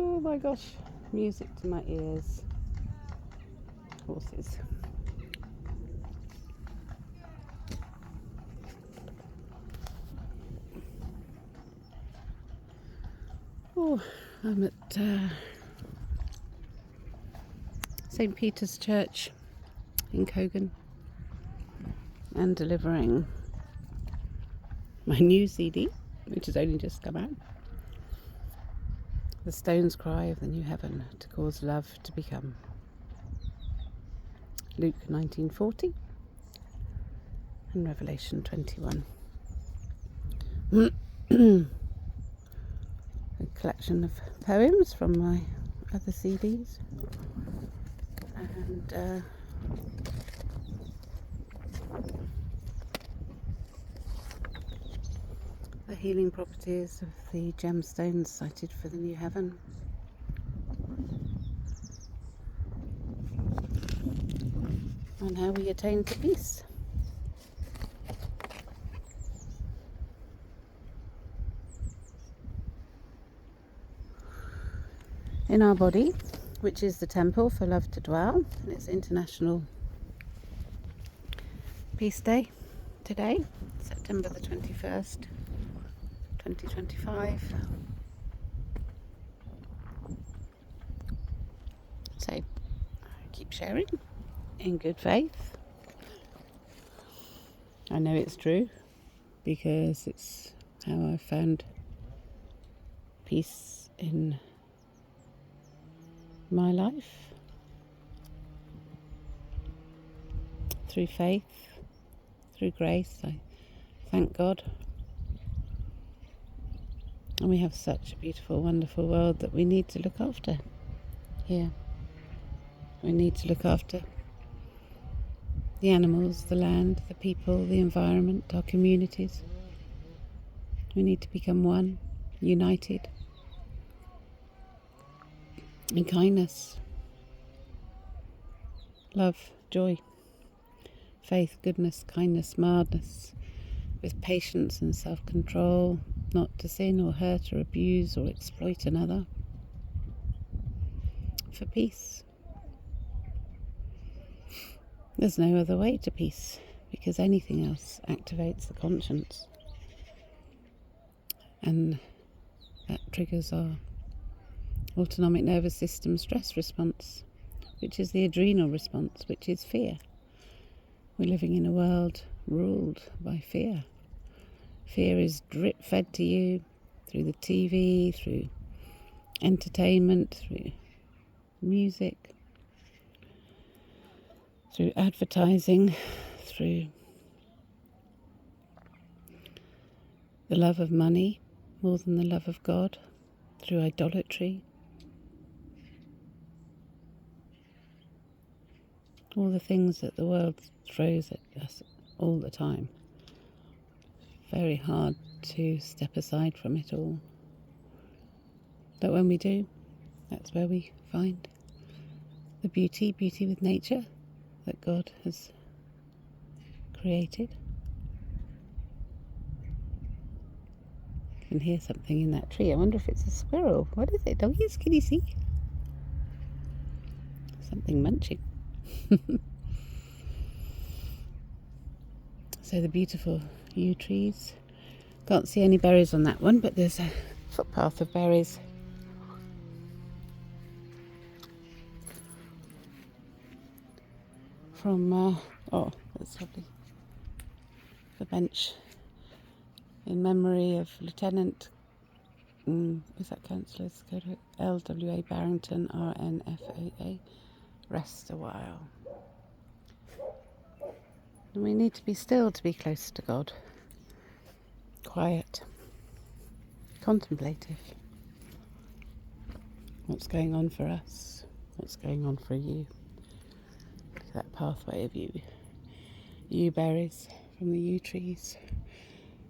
Oh my gosh, music to my ears. Horses. Oh, I'm at St. Peter's Church in Cogan and delivering my new CD, which has only just come out. The Stones' Cry of the New Heaven to Cause Love to Become. Luke 19:40 and Revelation 21. A collection of poems from my other CDs, and the healing properties of the gemstones cited for the new heaven. And how we attain to peace. In our body, which is the temple for love to dwell, and it's International Peace Day today, September the 21st, 2025. So, I keep sharing in good faith. I know it's true because it's how I've found peace in my life, through faith, through grace. I thank God. And we have such a beautiful, wonderful world that we need to look after here. We need to look after the animals, the land, the people, the environment, our communities. We need to become one, united in kindness, love, joy, faith, goodness, kindness, mildness, with patience and self-control, not to sin or hurt or abuse or exploit another, for peace. There's no other way to peace, because anything else activates the conscience, and that triggers our autonomic nervous system stress response, which is the adrenal response, which is fear. We're living in a world ruled by fear. Fear is drip-fed to you through the TV, through entertainment, through music, through advertising, through the love of money more than the love of God, through idolatry. All the things that the world throws at us all the time. Very hard to step aside from it all. But when we do, that's where we find the beauty with nature that God has created. I can hear something in that tree. I wonder if it's a squirrel. What is it? Doggies? Can you see? Something munching. So the beautiful yew trees. Can't see any berries on that one, but there's a footpath of berries. From, oh, that's lovely. The bench in memory of Lieutenant, is that Councillor's go to LWA Barrington, RNFAA. Rest a while. And we need to be still to be close to God. Quiet. Contemplative. What's going on for us? What's going on for you? Look at that pathway of yew berries from the yew trees.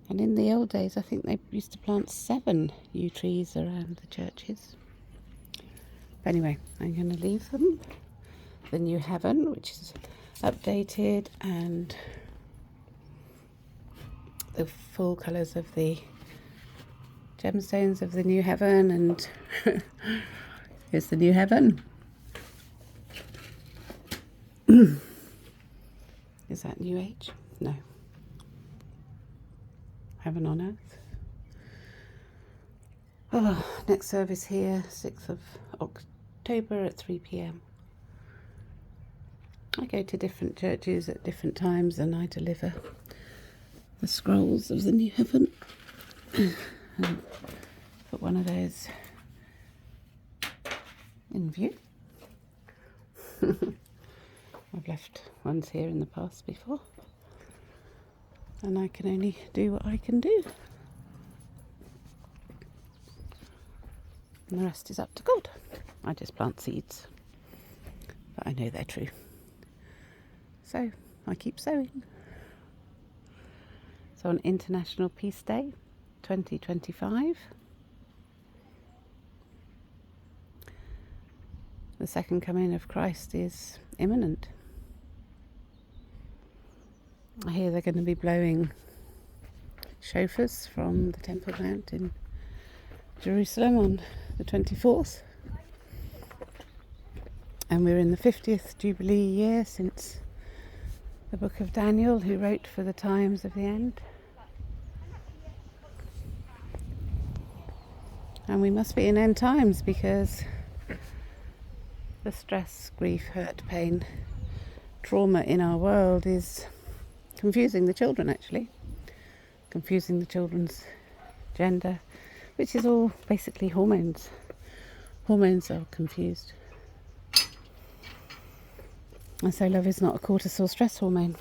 And in the old days, I think they used to plant 7 yew trees around the churches. But anyway, I'm going to leave them. The new heaven, which is updated, and the full colours of the gemstones of the new heaven, and here's the new heaven. Is that New Age? No. Heaven on earth. Oh, next service here, 6th of October at 3 p.m. I go to different churches at different times and I deliver the scrolls of the new heaven. And put one of those in view. I've left ones here in the past before, and I can only do what I can do, and the rest is up to God. I just plant seeds, but I know they're true, so I keep sowing. So on International Peace Day 2025, the second coming of Christ is imminent. I hear they're going to be blowing shofars from the Temple Mount in Jerusalem on the 24th. And we're in the 50th Jubilee year since the book of Daniel, who wrote for the times of the end. And we must be in end times, because the stress, grief, hurt, pain, trauma in our world is confusing the children, actually. Confusing the children's gender, which is all basically hormones. Hormones are confused. And so love is not a cortisol stress hormone,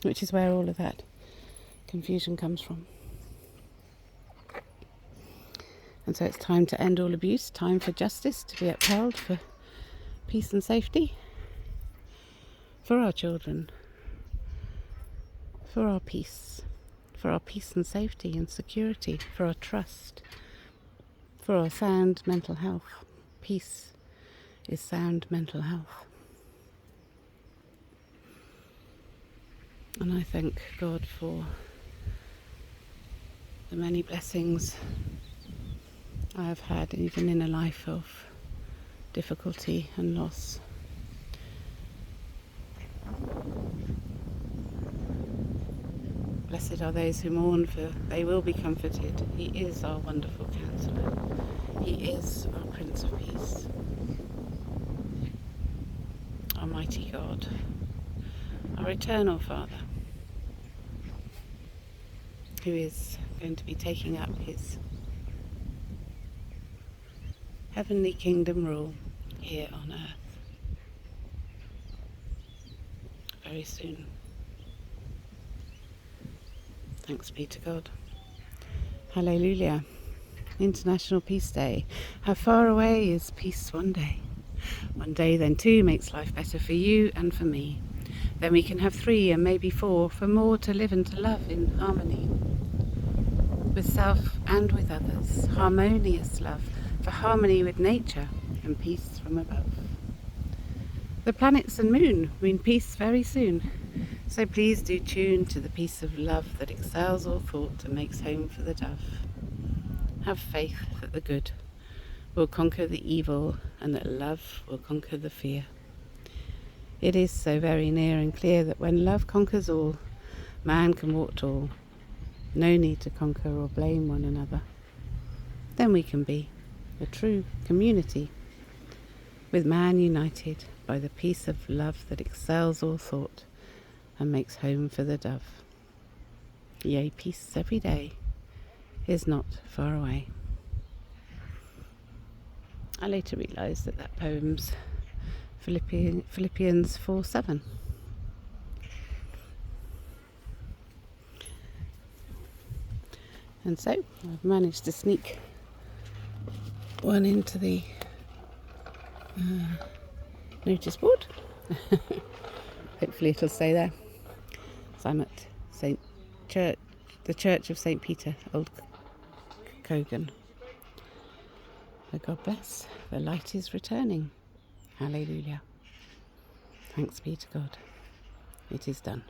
which is where all of that confusion comes from. And so it's time to end all abuse, time for justice to be upheld, for peace and safety, for our children, for our peace and safety and security, for our trust, for our sound mental health. Peace is sound mental health. And I thank God for the many blessings I have had, even in a life of difficulty and loss. Blessed are those who mourn, for they will be comforted. He is our wonderful Counselor. He is our Prince of Peace. Almighty God, our eternal Father, who is going to be taking up his heavenly kingdom rule here on earth very soon. Thanks be to God. Hallelujah. International Peace Day. How far away is peace one day? One day then too makes life better for you and for me. Then we can have 3 and maybe 4, for more to live and to love in harmony with self and with others. Harmonious love, for harmony with nature and peace from above. The planets and moon mean peace very soon. So please do tune to the peace of love that excels all thought and makes home for the dove. Have faith that the good will conquer the evil, and that love will conquer the fear. It is so very near and clear that when love conquers all, man can walk tall. No need to conquer or blame one another. Then we can be a true community, with man united by the peace of love that excels all thought and makes home for the dove. Yea, peace every day is not far away. I later realised that poem's Philippians 4:7. And so I've managed to sneak one into the notice board. Hopefully it'll stay there. So I'm at the Church of St. Peter, Old Cogan. So God bless. The light is returning. Hallelujah. Thanks be to God. It is done.